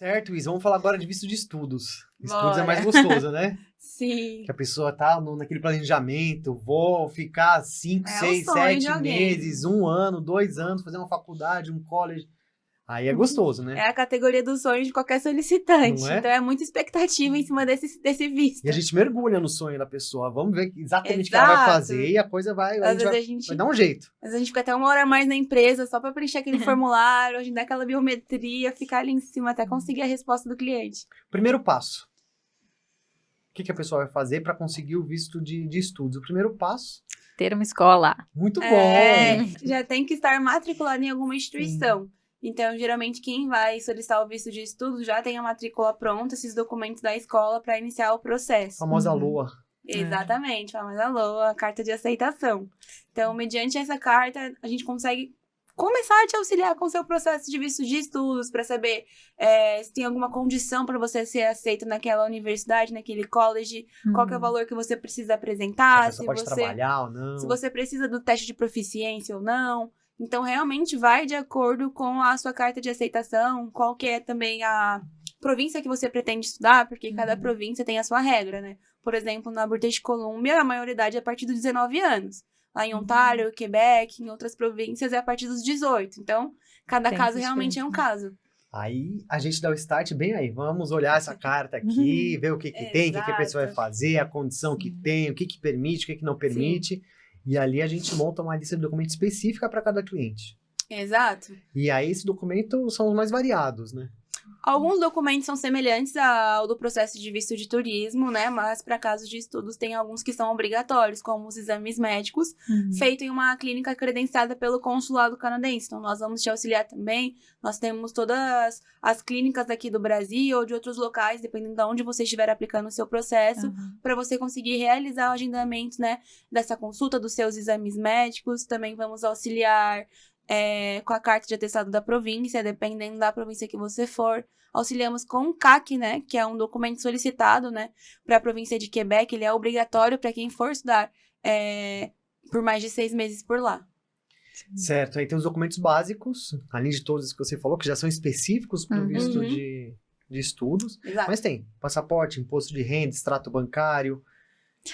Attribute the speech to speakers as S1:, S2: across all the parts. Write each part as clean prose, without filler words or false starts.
S1: Certo, Isa. Vamos falar agora de visto de estudos. Estudos é
S2: Bora.
S1: mais gostoso, né?
S2: Sim.
S1: Que a pessoa tá naquele planejamento, vou ficar 5,
S2: É o
S1: 6,
S2: sonho
S1: 7
S2: de alguém.
S1: meses, 1 ano, 2 anos, fazer uma faculdade, um college. Aí é gostoso, né?
S2: É a categoria dos sonhos de qualquer
S1: Não
S2: solicitante.
S1: é?
S2: Então é muita expectativa em cima desse visto.
S1: E a gente mergulha no sonho da pessoa. Vamos ver exatamente o que ela vai
S2: Exato.
S1: fazer e a coisa vai. A
S2: Às
S1: gente
S2: vezes
S1: vai dar um jeito.
S2: às vezes a gente fica até 1 hora a mais na empresa só pra preencher aquele formulário, agendar aquela biometria, ficar ali em cima até conseguir a resposta do cliente.
S1: Primeiro passo. O que a pessoa vai fazer para conseguir o visto de estudos? O primeiro passo,
S3: Ter uma escola.
S1: muito bom.
S2: Já tem que estar matriculado em alguma instituição. Então, geralmente, quem vai solicitar o visto de estudo já tem a matrícula pronta, esses documentos da escola para iniciar o processo.
S1: Famosa LOA.
S2: Exatamente, a famosa LOA, a carta de aceitação. Então, mediante essa carta, a gente consegue começar a te auxiliar com o seu processo de visto de estudos, para saber se tem alguma condição para você ser aceito naquela universidade, naquele college, qual que é o valor que você precisa
S1: A
S2: apresentar,
S1: pessoa pode trabalhar ou não.
S2: se você precisa do teste de proficiência ou não. Então, realmente vai de acordo com a sua carta de aceitação, qual que é também a província que você pretende estudar, porque cada província tem a sua regra, né? Por exemplo, na British Columbia, a maioridade é a partir dos 19 anos. Lá em Ontário, Quebec, em outras províncias é a partir dos 18. Então, cada
S3: Tem
S2: caso
S3: essa
S2: realmente é um
S3: diferença.
S2: caso.
S1: Aí a gente dá o start bem aí. Vamos olhar essa carta aqui, ver o que tem, o que a pessoa vai
S2: Exato.
S1: fazer, a condição que tem, o que permite, o que não permite. E ali a gente monta uma lista de documentos específica para cada cliente.
S2: Exato.
S1: E aí esse documento são os mais variados, né?
S2: Alguns documentos são semelhantes ao do processo de visto de turismo, né? Mas para casos de estudos tem alguns que são obrigatórios, como os exames médicos, feito em uma clínica credenciada pelo consulado canadense. Então, nós vamos te auxiliar também. Nós temos todas as clínicas aqui do Brasil ou de outros locais, dependendo de onde você estiver aplicando o seu processo, para você conseguir realizar o agendamento, né? Dessa consulta, dos seus exames médicos. Também vamos auxiliar com a carta de atestado da província, dependendo da província que você for. Auxiliamos com o CAC, né, que é um documento solicitado, né, para a província de Quebec. Ele é obrigatório para quem for estudar por mais de 6 meses por lá.
S1: Certo, aí tem os documentos básicos, além de todos os que você falou, que já são específicos para o visto de estudos.
S2: Exato.
S1: Mas tem passaporte, imposto de renda, extrato bancário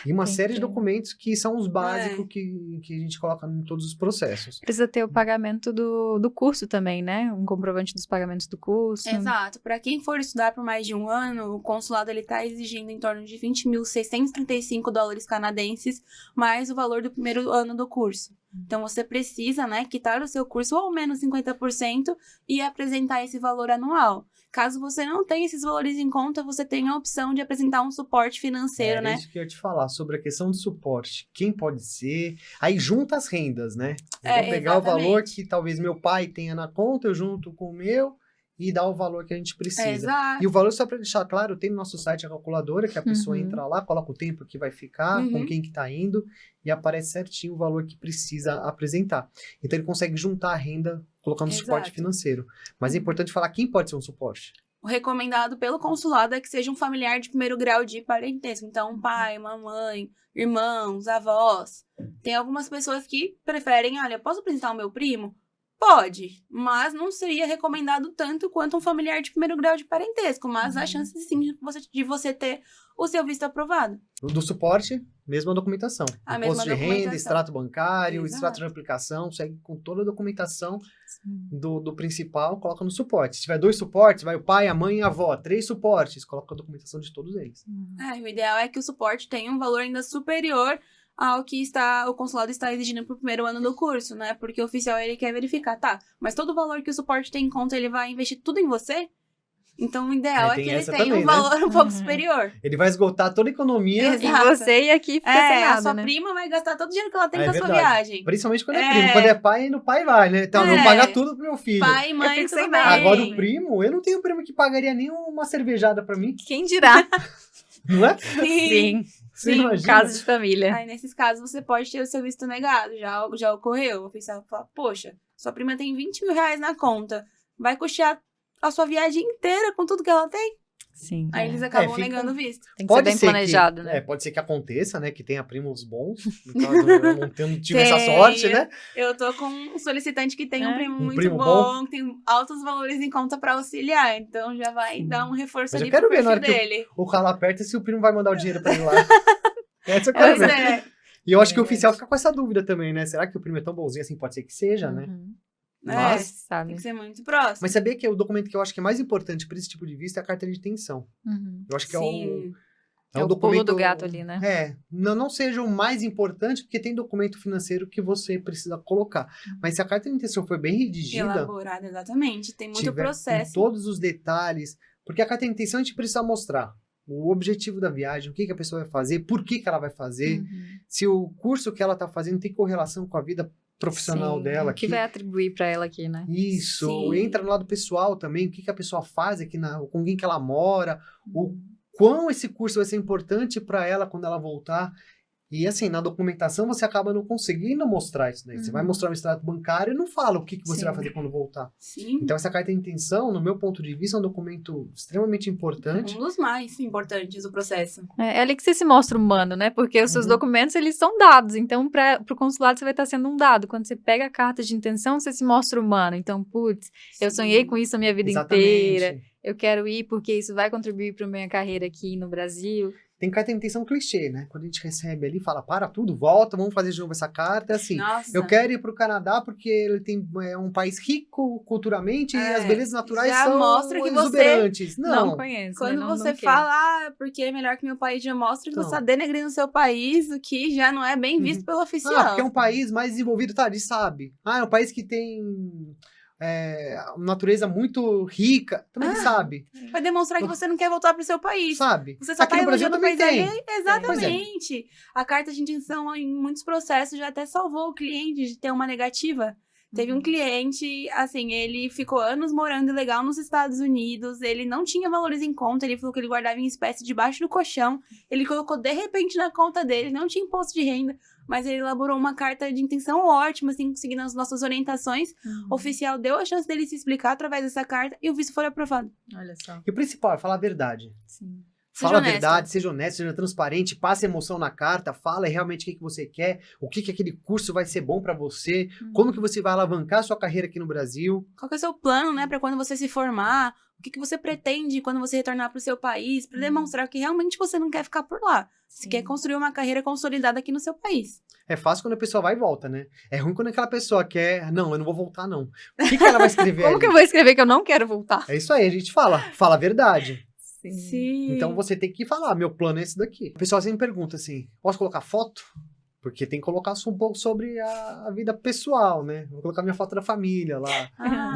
S1: e uma
S3: Tem
S1: série de
S3: que-
S1: documentos que são os básicos que a gente coloca em todos os processos.
S3: Precisa ter o pagamento do curso também, né? Um comprovante dos pagamentos do curso.
S2: Exato. Para quem for estudar por mais de 1 ano, o consulado ele está exigindo em torno de $20.635 canadenses, mais o valor do primeiro ano do curso. Então, você precisa, né, quitar o seu curso ao menos 50% e apresentar esse valor anual. Caso você não tenha esses valores em conta, você tem a opção de apresentar um suporte financeiro, né?
S1: Isso que eu ia te falar, sobre a questão do suporte. Quem pode ser? Aí junta as rendas, né? Eu vou pegar o valor
S2: exatamente.
S1: que talvez meu pai tenha na conta, eu junto com o meu e dá o valor que a gente precisa.
S2: Exato.
S1: E o valor, só para deixar claro, tem no nosso site a calculadora, que a pessoa entra lá, coloca o tempo que vai ficar, com quem que tá indo, e aparece certinho o valor que precisa apresentar. Então ele consegue juntar a renda colocando suporte
S2: Exato.
S1: financeiro. Mas é importante falar quem pode ser um suporte.
S2: O recomendado pelo consulado é que seja um familiar de primeiro grau de parentesco. Então, um pai, uma mãe, irmãos, avós. Tem algumas pessoas que preferem, olha, posso apresentar o meu primo? Pode, mas não seria recomendado tanto quanto um familiar de primeiro grau de parentesco. Mas há chances, sim, de você ter o seu visto aprovado.
S1: Do suporte, mesma documentação.
S2: A
S1: Imposto de
S2: mesma
S1: renda,
S2: documentação.
S1: extrato bancário,
S2: Exato.
S1: extrato de aplicação, segue com toda a documentação do principal, coloca no suporte. Se tiver 2 suportes, vai o pai, a mãe e a avó. 3 suportes, coloca a documentação de todos eles.
S2: O ideal é que o suporte tenha um valor ainda superior ao que o consulado está exigindo para o primeiro ano do curso, né? Porque o oficial, ele quer verificar, tá, mas todo o valor que o suporte tem em conta, ele vai investir tudo em você? Então, o ideal é
S1: tem
S2: que ele
S1: essa
S2: tenha
S1: também,
S2: um
S1: né?
S2: valor um pouco superior.
S1: Ele vai esgotar toda a economia,
S3: E
S2: Exato.
S3: você e aqui fica sem
S2: A
S3: nada,
S2: sua
S3: né?
S2: prima vai gastar todo o dinheiro que ela tem
S1: É
S2: com a sua
S1: verdade.
S2: viagem.
S1: principalmente quando é primo. Quando é pai, ainda o pai vai, né? Então, eu vou pagar tudo pro meu filho.
S2: Pai e mãe,
S3: fico
S2: tudo
S3: sem
S2: bem.
S3: nada.
S1: Agora o primo, eu não tenho primo que pagaria nem uma cervejada pra mim,
S3: Quem dirá?
S1: não é?
S2: Sim.
S1: Você
S2: Sim,
S1: imagina?
S3: Caso de família.
S2: Aí, nesses casos, você pode ter o seu visto negado. Já ocorreu. O oficial fala, poxa, sua prima tem R$20 mil na conta. Vai custear a sua viagem inteira com tudo que ela tem?
S3: Sim.
S2: Aí eles acabam
S1: fica-
S2: negando o visto.
S3: Tem que ser bem planejado,
S1: que,
S3: né?
S1: pode ser que aconteça, né? Que tenha primos bons. No caso, eu não tive essa
S2: Tenho.
S1: sorte, né?
S2: Eu tô com um solicitante que tem um primo
S1: Um
S2: muito
S1: primo
S2: bom, que tem altos valores em conta pra auxiliar. Então já vai dar um reforço
S1: Mas eu
S2: ali
S1: quero
S2: pro
S1: ver na
S2: perfil
S1: hora que
S2: dele.
S1: O calo aperta se o primo vai mandar o dinheiro pra ele lá. Essa eu quero
S2: Pois
S1: ver.
S2: é.
S1: E eu acho que o
S3: Verdade.
S1: oficial fica com essa dúvida também, né? Será que o primo é tão bonzinho assim? Pode ser que seja, né?
S3: Uhum.
S1: Mas-
S3: Sabe?
S2: Tem que ser muito próximo.
S1: Mas sabia que o documento que eu acho que é mais importante para esse tipo de visto é a carta de intenção.
S3: Uhum.
S1: Eu acho que
S2: Sim.
S3: É o pulo do gato ali, né?
S1: Não seja o mais importante, porque tem documento financeiro que você precisa colocar. Mas se a carta de intenção for bem redigida,
S2: Elaborado, exatamente. Tem muito
S1: tiver
S2: processo.
S1: com todos os detalhes, porque a carta de intenção a gente precisa mostrar o objetivo da viagem, o que a pessoa vai fazer, por que ela vai fazer,
S3: Uhum.
S1: se o curso que ela está fazendo tem correlação com a vida profissional
S3: Sim,
S1: dela
S3: o que
S1: aqui.
S3: vai atribuir pra ela aqui, né?
S1: Isso,
S2: Sim.
S1: entra no lado pessoal também, o que a pessoa faz aqui, com quem que ela mora, o quão esse curso vai ser importante para ela quando ela voltar. E assim, na documentação você acaba não conseguindo mostrar isso daí. Você vai mostrar um extrato bancário e não fala o que você
S3: Sim.
S1: vai fazer quando voltar.
S2: Sim.
S1: Então essa carta de intenção, no meu ponto de vista, é um documento extremamente importante.
S2: Um dos mais importantes do processo.
S3: É ali que você se mostra humano, né? Porque os seus
S1: Uhum.
S3: documentos, eles são dados. Então, pro consulado, você vai estar sendo um dado. Quando você pega a carta de intenção, você se mostra humano. Então, putz, eu sonhei com isso a minha vida inteira. Eu quero ir porque isso vai contribuir para minha carreira aqui no Brasil.
S1: Tem carta de intenção clichê, né? Quando a gente recebe ali, fala, para tudo, volta, vamos fazer de novo essa carta. É assim,
S2: Nossa.
S1: eu quero ir para o Canadá porque ele é um país rico culturalmente e as belezas naturais
S2: já
S1: são
S2: mostra que você
S1: exuberantes.
S3: Não conheço.
S2: Quando
S3: né? Não
S2: você
S3: quero.
S2: fala, porque é melhor que meu país, já mostra que
S1: Então.
S2: você está denegrindo o seu país, o que já não é bem visto pelo oficial.
S1: Porque é um país mais desenvolvido, tá? A gente sabe. É um país que tem uma natureza muito rica. Também sabe.
S2: Vai demonstrar que você não quer voltar pro seu país.
S1: Sabe?
S2: Você só
S1: Aqui
S2: tá
S1: no Brasil
S2: elogiando o
S1: também
S2: país
S1: tem.
S2: ali. Exatamente. A carta de intenção, em muitos processos, já até salvou o cliente de ter uma negativa. Teve um cliente, assim, ele ficou anos morando ilegal nos Estados Unidos, ele não tinha valores em conta, ele falou que ele guardava em espécie debaixo do colchão, ele colocou de repente na conta dele, não tinha imposto de renda, mas ele elaborou uma carta de intenção ótima, assim, seguindo as nossas orientações. O oficial deu a chance dele se explicar através dessa carta e o visto foi aprovado.
S3: Olha só.
S1: E o principal é falar a verdade.
S3: Sim.
S2: Seja
S1: Fala a
S2: honesto.
S1: verdade, seja honesto, seja transparente, passe emoção na carta, fala realmente o que você quer, o que aquele curso vai ser bom pra você, como que você vai alavancar a sua carreira aqui no Brasil.
S2: Qual que é o seu plano, né, pra quando você se formar? O que você pretende quando você retornar pro seu país? Pra demonstrar que realmente você não quer ficar por lá. Você
S3: Sim.
S2: quer construir uma carreira consolidada aqui no seu país.
S1: É fácil quando a pessoa vai e volta, né? É ruim quando aquela pessoa quer, não, eu não vou voltar não. O que ela vai escrever
S3: Como
S1: ali?
S3: que eu vou escrever que eu não quero voltar?
S1: É isso aí, a gente fala a verdade.
S2: Sim.
S1: Então você tem que falar, meu plano é esse daqui. O pessoal sempre pergunta assim, posso colocar foto? Porque tem que colocar um pouco sobre a vida pessoal, né? Vou colocar minha foto da família lá.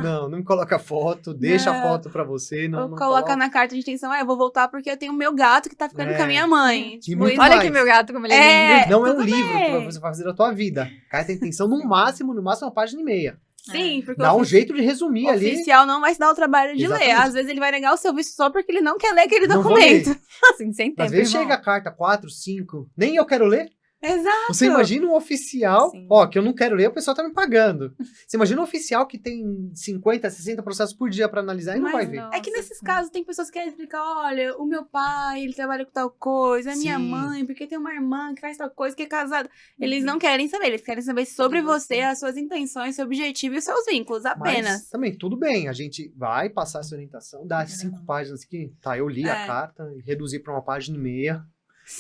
S1: Não me coloca foto, deixa a
S2: Não.
S1: foto pra você. Não
S2: Ou
S1: coloca
S2: coloca na carta de intenção, eu vou voltar porque eu tenho meu gato que tá ficando com a minha mãe.
S1: E muito
S3: Olha
S1: mais.
S3: aqui meu gato, como ele é lindo.
S1: Não é um
S2: tudo
S1: livro
S2: bem.
S1: que você vai fazer da tua vida. Carta de intenção, no máximo uma página e meia.
S2: Sim, porque
S1: Dá
S2: o
S1: um jeito de resumir
S2: o
S1: ali.
S2: oficial não vai se dar o trabalho de
S1: Exatamente.
S2: ler. Às vezes ele vai negar o seu visto só porque ele não quer ler aquele
S1: Não vou
S2: documento.
S3: Assim, sem tempo,
S1: Às vezes
S3: irmão.
S1: chega a carta 4, 5, nem eu quero ler.
S2: Exato.
S1: Você imagina um oficial,
S3: Sim.
S1: que eu não quero ler, o pessoal tá me pagando. Você imagina um oficial que tem 50, 60 processos por dia pra analisar e não
S2: Mas
S1: vai ver.
S3: não.
S2: É que
S3: Nossa,
S2: nesses
S3: sim.
S2: casos tem pessoas que querem explicar, olha, o meu pai, ele trabalha com tal coisa, a minha
S1: Sim.
S2: mãe, porque tem uma irmã que faz tal coisa, que é casada. Eles não querem saber, eles querem saber sobre você, as suas intenções, seu objetivo e os seus vínculos, apenas.
S1: Mas também, tudo bem, a gente vai passar essa orientação, dá 5 páginas aqui, tá, eu li a carta, e reduzir pra 1 página e meia.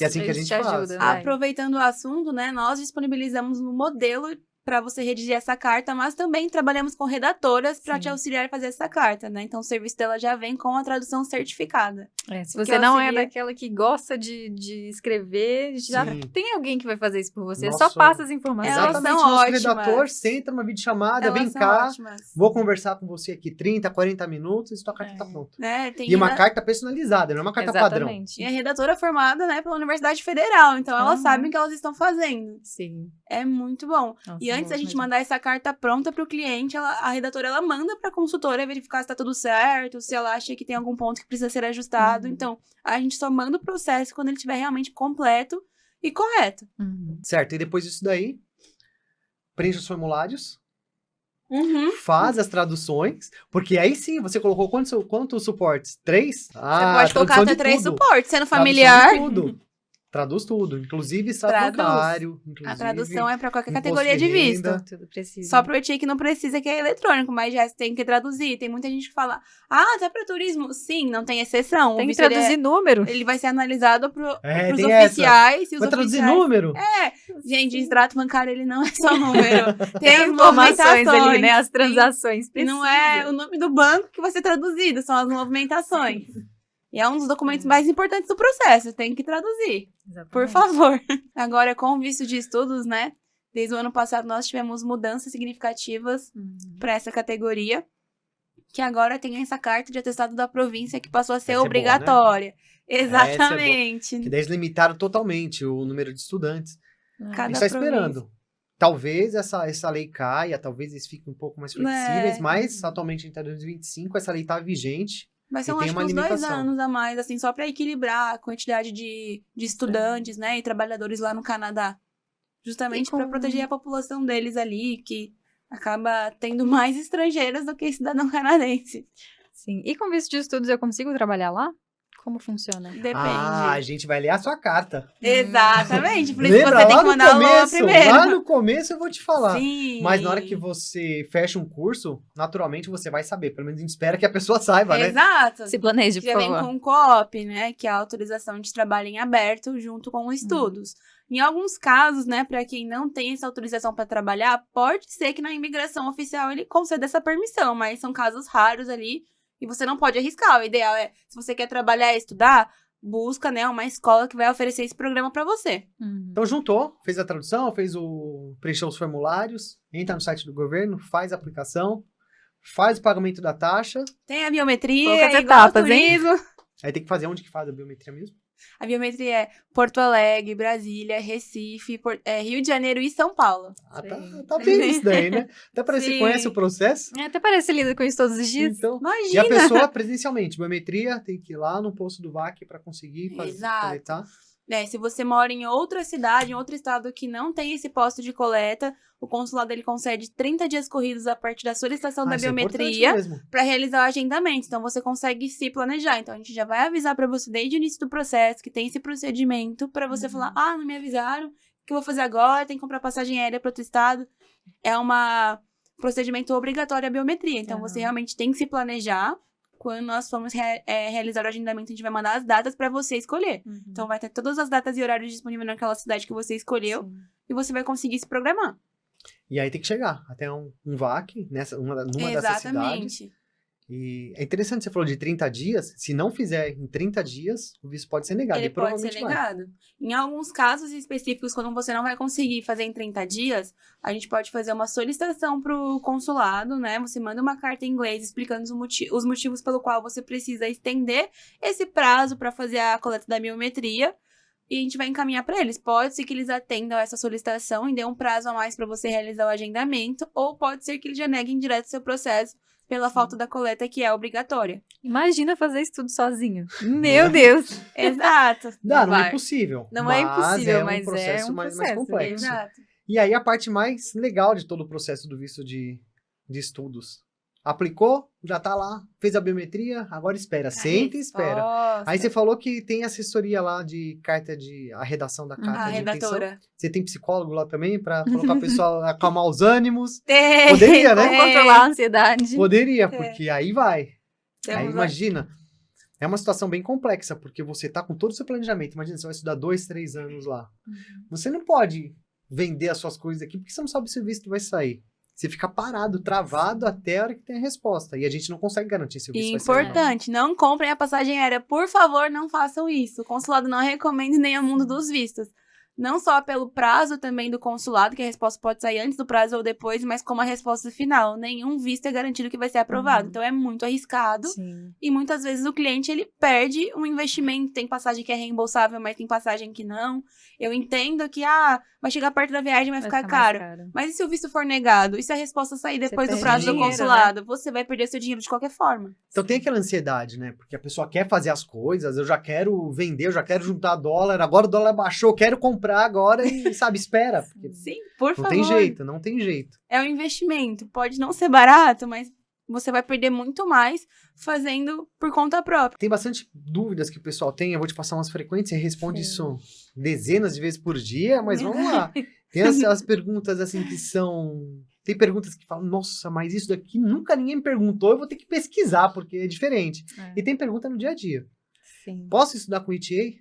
S1: E é assim que a gente
S3: te
S1: faz.
S3: ajuda, vai.
S2: Aproveitando o assunto, né, nós disponibilizamos um modelo para você redigir essa carta, mas também trabalhamos com redatoras para te auxiliar a fazer essa carta, né? Então o serviço dela já vem com a tradução certificada.
S3: Se
S2: Que
S3: você não é
S2: auxilia.
S3: daquela que gosta de escrever, já
S1: Sim.
S3: tem alguém que vai fazer isso por você.
S1: Nossa.
S3: Só passa as informações.
S2: Elas
S1: Exatamente,
S2: são
S1: nosso
S2: ótimas.
S1: redator senta numa videochamada,
S2: Elas
S1: vem
S2: são
S1: cá,
S2: ótimas.
S1: vou conversar com você aqui 30, 40 minutos e sua carta tá pronta.
S2: Né? Tem
S1: E uma
S2: reda-
S1: carta personalizada, não é uma carta padrão.
S3: Exatamente.
S2: E a redatora é formada, né, pela Universidade Federal, então elas
S3: Aham.
S2: sabem o que elas estão fazendo.
S3: Sim.
S2: É muito bom.
S3: Nossa,
S2: E antes da gente
S3: mesmo.
S2: mandar essa carta pronta pro cliente, a redatora ela manda pra consultora verificar se tá tudo certo, se ela acha que tem algum ponto que precisa ser ajustado.
S3: Uhum.
S2: Então, a gente só manda o processo quando ele estiver realmente completo e correto.
S3: Uhum.
S1: Certo, e depois disso daí, preencha os formulários. faz as traduções, porque aí sim, você colocou quantos suportes? 3?
S2: Você pode colocar até 3 suportes, sendo familiar.
S1: Traduz tudo, inclusive extrato bancário.
S2: A tradução é para qualquer categoria de visto.
S3: Tudo precisa.
S2: Só pro ETI que não precisa, que é eletrônico, mas já tem que traduzir. Tem muita gente que fala, tá para turismo? Sim, não tem exceção.
S3: Tem que traduzir número.
S2: Ele vai ser analisado pros oficiais. E os
S1: vai traduzir número?
S2: Gente, extrato bancário, ele não é só número. Tem as
S3: informações ali, né? As transações.
S2: E não é o nome do banco que vai ser traduzido, são as movimentações. E é um dos documentos mais importantes do processo, tem que traduzir. Exatamente. Por favor. Agora, com o visto de estudos, né? Desde o ano passado, nós tivemos mudanças significativas para essa categoria, que agora tem essa carta de atestado da província que passou a ser obrigatória. Boa, né? Exatamente.
S1: Que daí eles limitaram totalmente o número de estudantes. A gente está esperando. Talvez essa lei caia, talvez eles fiquem um pouco mais flexíveis, mas atualmente em 2025 essa lei está vigente.
S2: Mas são, acho que, uns 2 anos a mais, assim, só para equilibrar a quantidade de estudantes, né, e trabalhadores lá no Canadá. Justamente para proteger a população deles ali, que acaba tendo mais estrangeiros do que cidadão canadense.
S3: Sim. E com visto de estudos eu consigo trabalhar lá? Como funciona?
S2: Depende.
S1: A gente vai ler a sua carta.
S2: Exatamente. Por isso que você tem que mandar a lua primeiro.
S1: Lá no começo eu vou te falar.
S2: Sim.
S1: Mas na hora que você fecha um curso, naturalmente você vai saber. Pelo menos a gente espera que a pessoa saiba, né?
S2: Exato.
S3: Se planeje, por favor.
S2: Já vem com o COOP, né? Que é a autorização de trabalho em aberto junto com os estudos. Em alguns casos, né, para quem não tem essa autorização para trabalhar, pode ser que na imigração oficial ele conceda essa permissão, mas são casos raros ali. E você não pode arriscar. O ideal é, se você quer trabalhar e estudar, busca, né, uma escola que vai oferecer esse programa para você.
S1: Então juntou, fez a tradução, preencheu os formulários, entra no site do governo, faz a aplicação, faz o pagamento da taxa.
S2: Tem a biometria,
S3: poucas etapas,
S2: turismo.
S1: Aí tem que fazer onde que faz a biometria mesmo?
S2: A biometria é Porto Alegre, Brasília, Recife, Rio de Janeiro e São Paulo.
S1: Tá bem isso daí, né? Até parece que conhece o processo.
S3: Até parece lida com isso todos os dias.
S1: Então,
S2: imagina!
S1: E a pessoa presencialmente, biometria, tem que ir lá no posto do VAC para conseguir coletar.
S2: Se você mora em outra cidade, em outro estado que não tem esse posto de coleta, o consulado ele concede 30 dias corridos a partir da solicitação da biometria para realizar o agendamento. Então, você consegue se planejar. Então, a gente já vai avisar para você desde o início do processo que tem esse procedimento para você falar, não me avisaram, o que eu vou fazer agora? Tem que comprar passagem aérea para outro estado. É um procedimento obrigatório a biometria. Então, você realmente tem que se planejar. Quando nós formos realizar o agendamento, a gente vai mandar as datas para você escolher. Então, vai ter todas as datas e horários disponíveis naquela cidade que você escolheu. E você vai conseguir se programar.
S1: E aí tem que chegar até um VAC, numa dessas cidades. E é interessante, você falou de 30 dias. Se não fizer em 30 dias, o visto pode ser negado.
S2: Ele pode ser negado. Em alguns casos específicos, quando você não vai conseguir fazer em 30 dias, a gente pode fazer uma solicitação para o consulado, né? Você manda uma carta em inglês explicando os motivos pelo qual você precisa estender esse prazo para fazer a coleta da biometria. E a gente vai encaminhar para eles. Pode ser que eles atendam essa solicitação e dê um prazo a mais para você realizar o agendamento, ou pode ser que eles já neguem direto o seu processo pela falta da coleta, que é obrigatória.
S3: Imagina fazer isso tudo sozinho. Meu Deus!
S2: Exato.
S1: Não é impossível.
S3: Não é impossível, mas
S1: é um processo
S3: mais
S1: complexo.
S2: Exato.
S1: E aí a parte mais legal de todo o processo do visto de estudos. Aplicou, já tá lá, fez a biometria, agora espera, senta e espera. Aí você falou que tem assessoria lá de carta a redação da carta de
S2: redatora.
S1: intenção. Você tem psicólogo lá também pra colocar o pessoal, acalmar os ânimos?
S2: Tem!
S1: Poderia, né?
S3: Controlar a ansiedade.
S1: Poderia, porque aí vai. Aí imagina, é uma situação bem complexa, porque você tá com todo o seu planejamento. Imagina, você vai estudar 2, 3 anos lá. Você não pode vender as suas coisas aqui, porque você não sabe se o visto vai sair. Você fica parado, travado até a hora que tem a resposta. E a gente não consegue garantir se o visto vai sair.
S2: Importante, não comprem a passagem aérea. Por favor, não façam isso. O consulado não recomenda nem o mundo dos vistos. Não só pelo prazo também do consulado, que a resposta pode sair antes do prazo ou depois, mas como a resposta final. Nenhum visto é garantido que vai ser aprovado. Então, é muito arriscado.
S3: Sim.
S2: E muitas vezes o cliente, ele perde um investimento. Tem passagem que é reembolsável, mas tem passagem que não. Eu entendo que, vai chegar perto da viagem, vai ficar caro. Mas e se o visto for negado? E se a resposta sair depois do prazo do consulado? Né? Você vai perder seu dinheiro de qualquer forma.
S1: Então tem aquela ansiedade, né? Porque a pessoa quer fazer as coisas, eu já quero vender, eu já quero juntar dólar, agora o dólar baixou, eu quero comprar. comprar agora e, sabe, espera.
S2: Sim, por favor.
S1: Não tem jeito.
S2: É um investimento. Pode não ser barato, mas você vai perder muito mais fazendo por conta própria.
S1: Tem bastante dúvidas que o pessoal tem, eu vou te passar umas frequentes, você responde isso dezenas de vezes por dia, mas vamos lá. Tem as perguntas, assim, que são... Tem perguntas que falam, nossa, mas isso daqui nunca ninguém me perguntou, eu vou ter que pesquisar, porque é diferente. E tem pergunta no dia a dia.
S3: Sim.
S1: Posso estudar com o ETA?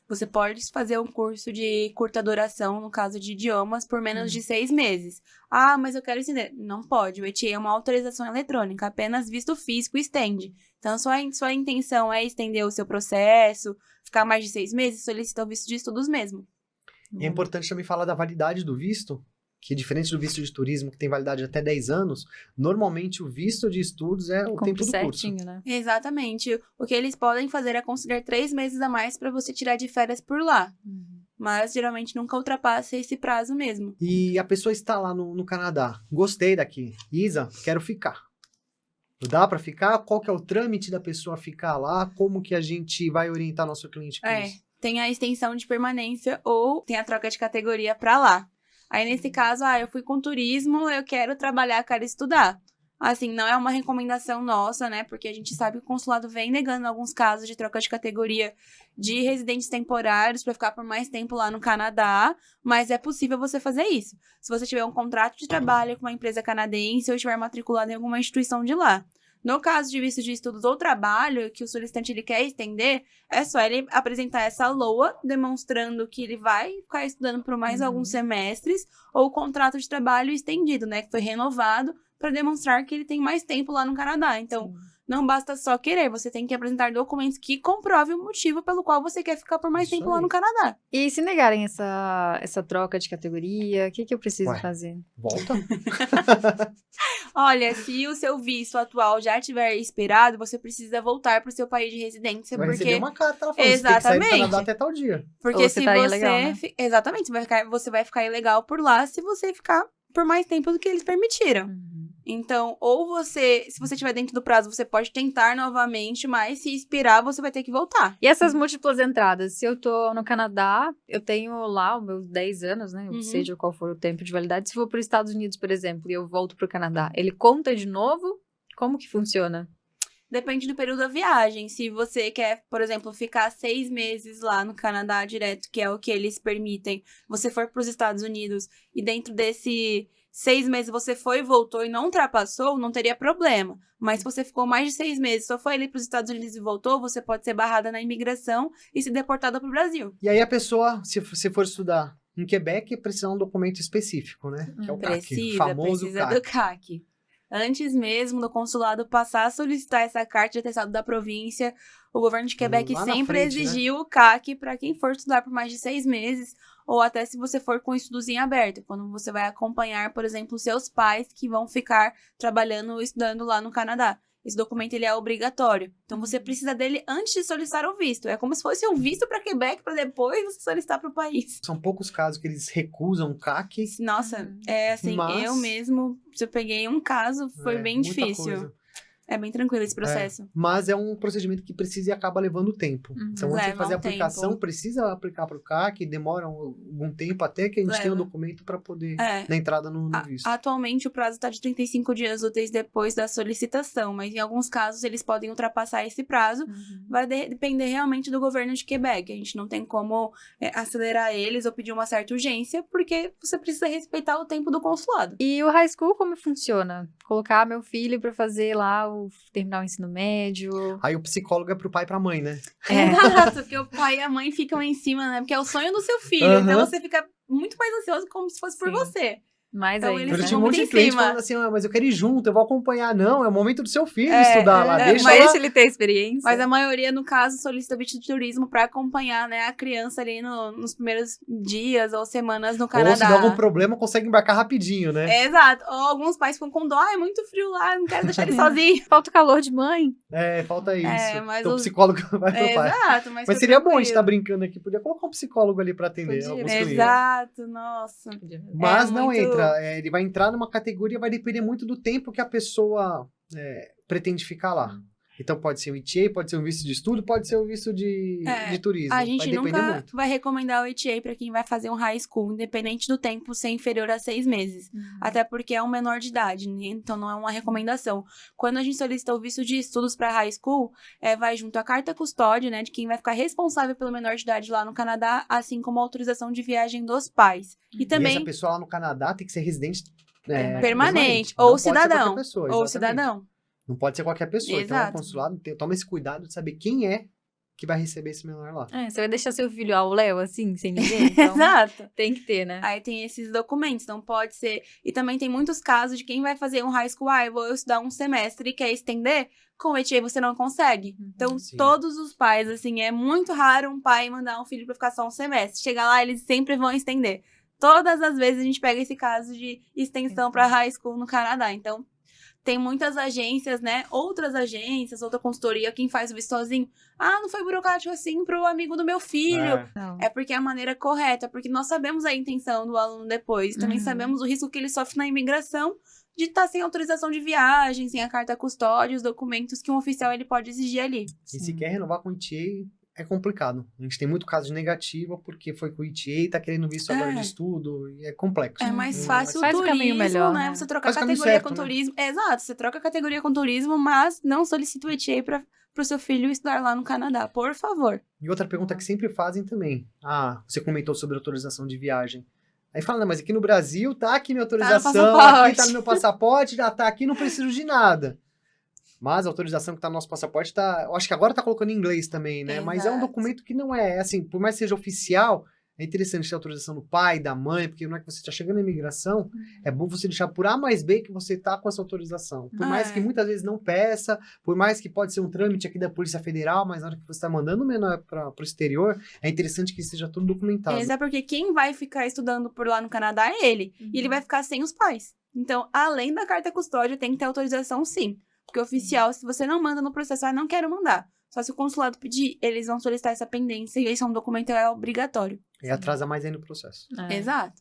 S2: Você pode fazer um curso de curta duração, no caso de idiomas, por menos de 6 meses. Ah, mas eu quero estender. Não pode. O ETA é uma autorização eletrônica. Apenas visto físico estende. Então, sua intenção é estender o seu processo, ficar mais de 6 meses, solicita o visto de estudos mesmo.
S1: É importante também falar da validade do visto, que é diferente do visto de turismo, que tem validade até 10 anos, normalmente o visto de estudos é o tempo do curso.
S3: Né?
S2: Exatamente. O que eles podem fazer é conceder 3 meses a mais para você tirar de férias por lá. Mas, geralmente, nunca ultrapassa esse prazo mesmo.
S1: E a pessoa está lá no Canadá. Gostei daqui. Isa, quero ficar. Dá para ficar? Qual que é o trâmite da pessoa ficar lá? Como que a gente vai orientar nosso cliente com isso?
S2: Tem a extensão de permanência ou tem a troca de categoria para lá. Aí, nesse caso, eu fui com turismo, eu quero trabalhar, quero estudar. Assim, não é uma recomendação nossa, né? Porque a gente sabe que o consulado vem negando alguns casos de troca de categoria de residentes temporários para ficar por mais tempo lá no Canadá, mas é possível você fazer isso. Se você tiver um contrato de trabalho com uma empresa canadense ou estiver matriculado em alguma instituição de lá. No caso de visto de estudos ou trabalho, que o solicitante ele quer estender, é só ele apresentar essa LOA, demonstrando que ele vai ficar estudando por mais alguns semestres, ou o contrato de trabalho estendido, né, que foi renovado, para demonstrar que ele tem mais tempo lá no Canadá. Então, não basta só querer, você tem que apresentar documentos que comprovem o motivo pelo qual você quer ficar por mais tempo lá no Canadá.
S3: E se negarem essa troca de categoria, o que eu preciso fazer?
S1: Volta.
S2: Olha, se o seu visto atual já tiver expirado, você precisa voltar para o seu país de residência.
S1: Vai
S2: porque
S1: receber uma carta lá falando,
S2: exatamente.
S1: Você tem que sair do Canadá até tal dia.
S2: Porque se você...
S3: ilegal, né?
S2: Exatamente, você vai ficar ilegal por lá se você ficar por mais tempo do que eles permitiram. Então, se você estiver dentro do prazo, você pode tentar novamente, mas se expirar, você vai ter que voltar.
S3: E essas múltiplas entradas? Se eu tô no Canadá, eu tenho lá os meus 10 anos, né? Seja qual for o tempo de validade. Se for para os Estados Unidos, por exemplo, e eu volto pro Canadá, ele conta de novo? Como que funciona?
S2: Depende do período da viagem. Se você quer, por exemplo, ficar 6 meses lá no Canadá direto, que é o que eles permitem, você for para os Estados Unidos e dentro desse 6 meses você foi e voltou e não ultrapassou, não teria problema. Mas se você ficou mais de 6 meses, só foi ali para os Estados Unidos e voltou, você pode ser barrada na imigração e ser deportada para o Brasil.
S1: E aí a pessoa, se você for estudar em Quebec, precisa de um documento específico, né? Que é o CAC, o famoso
S2: precisa
S1: CAC.
S2: do CAC. Antes mesmo do consulado passar a solicitar essa carta de atestado da província, o governo de Quebec sempre exigiu o CAC para quem for estudar por mais de 6 meses, ou até se você for com estudos em aberto, quando você vai acompanhar, por exemplo, seus pais que vão ficar trabalhando ou estudando lá no Canadá. Esse documento ele é obrigatório. Então, você precisa dele antes de solicitar o visto. É como se fosse um visto para Quebec, para depois você solicitar para o país.
S1: São poucos casos que eles recusam o CAC.
S2: Nossa, assim, eu mesmo, se eu peguei um caso, foi bem difícil.
S1: Coisa.
S2: É bem tranquilo esse processo.
S1: Mas é um procedimento que precisa e acaba levando tempo. Então, antes de fazer a aplicação,
S2: tempo.
S1: Precisa aplicar para o CAC, demora algum tempo até que a gente tenha um documento para poder na entrada no visto.
S2: Atualmente, o prazo está de 35 dias úteis depois da solicitação, mas em alguns casos eles podem ultrapassar esse prazo. Vai depender realmente do governo de Quebec. A gente não tem como acelerar eles ou pedir uma certa urgência, porque você precisa respeitar o tempo do consulado.
S3: E o high school, como funciona? Colocar meu filho para fazer lá terminar o ensino médio.
S1: Aí o psicólogo é pro pai e pra mãe, né?
S2: Exato, porque o pai e a mãe ficam em cima, né? Porque é o sonho do seu filho. Então você fica muito mais ansioso como se fosse por você.
S3: Mais
S2: então,
S3: ainda.
S1: Eu tinha um monte de cliente falando assim, mas eu quero ir junto, eu vou acompanhar. Não, é o momento do seu filho estudar lá.
S3: Deixa ele ter experiência.
S2: Mas a maioria, no caso, solicita visto de turismo para acompanhar, né, a criança ali nos primeiros dias ou semanas no Canadá.
S1: Ou se der algum problema, consegue embarcar rapidinho, né?
S2: Exato. Ou alguns pais ficam com dó, é muito frio lá, não quero deixar ele sozinho.
S3: Falta o calor de mãe.
S1: Falta isso.
S2: Mas
S1: então o psicólogo vai pro pai.
S2: Exato.
S1: Mas seria bom a gente estar brincando aqui. Podia colocar um psicólogo ali para atender alguns clientes.
S2: Exato, nossa.
S1: Mas não entra. Ele vai entrar numa categoria, vai depender muito do tempo que a pessoa pretende ficar lá. Então pode ser um ETA, pode ser um visto de estudo, pode ser um visto de turismo.
S2: A gente
S1: vai
S2: nunca
S1: muito.
S2: vai recomendar o ETA para quem vai fazer um high school, independente do tempo ser inferior a 6 meses. Até porque é um menor de idade, né? Então não é uma recomendação. Quando a gente solicita o visto de estudos para high school, vai junto a carta custódia, né, de quem vai ficar responsável pelo menor de idade lá no Canadá, assim como a autorização de viagem dos pais. E também...
S1: E essa pessoa lá no Canadá tem que ser residente
S2: permanente.
S1: Não
S2: Ou
S1: pode ser
S2: cidadão.
S1: qualquer pessoa,
S2: Ou
S1: exatamente.
S2: cidadão.
S1: Não pode ser qualquer pessoa.
S2: Exato.
S1: Então, o consulado toma esse cuidado de saber quem é que vai receber esse menor lá.
S3: Você vai deixar seu filho ao léu, assim, sem ninguém? Então,
S2: Exato.
S3: tem que ter, né?
S2: Aí tem esses documentos, não pode ser... E também tem muitos casos de quem vai fazer um high school, eu vou estudar um semestre e quer estender, com o ETA você não consegue. Então, todos os pais, assim, é muito raro um pai mandar um filho pra ficar só um semestre. Chegar lá, eles sempre vão estender. Todas as vezes a gente pega esse caso de extensão pra high school no Canadá. Então, tem muitas agências, né? Outras agências, outra consultoria, quem faz o visto sozinho. Não foi burocrático assim pro amigo do meu filho. É porque é a maneira correta, porque nós sabemos a intenção do aluno depois. Também sabemos o risco que ele sofre na imigração de estar sem autorização de viagem, sem a carta custódia, os documentos que um oficial ele pode exigir ali.
S1: E se quer renovar com o ETA, é complicado. A gente tem muito caso de negativa, porque foi com o ETA e tá querendo visto agora de estudo, e é complexo.
S2: É mais fácil o
S3: Faz
S2: turismo,
S3: o caminho melhor,
S2: né? Você troca a
S1: Faz o caminho
S2: categoria
S1: certo,
S2: com
S1: né?
S2: turismo. Exato, você troca a categoria com turismo, mas não solicita o ETA pro seu filho estudar lá no Canadá, por favor.
S1: E outra pergunta que sempre fazem também. Você comentou sobre autorização de viagem. Aí fala, mas aqui no Brasil tá aqui minha autorização, aqui tá no meu passaporte, já tá aqui, não preciso de nada. Mas a autorização que tá no nosso passaporte eu acho que agora tá colocando em inglês também, né?
S2: Exato.
S1: Mas é um documento que não é, assim, por mais que seja oficial, é interessante ter a autorização do pai, da mãe, porque não é que você tá chegando na imigração, é bom você deixar por A mais B que você tá com essa autorização. Por mais que muitas vezes não peça, por mais que pode ser um trâmite aqui da Polícia Federal, mas na hora que você tá mandando o menor pro exterior, é interessante que esteja tudo documentado.
S2: Exato, porque quem vai ficar estudando por lá no Canadá é ele. E ele vai ficar sem os pais. Então, além da carta custódia, tem que ter autorização sim. Porque oficial, se você não manda no processo, não quero mandar. Só se o consulado pedir, eles vão solicitar essa pendência e esse é um documento obrigatório.
S1: E atrasa mais ainda o processo.
S2: Exato.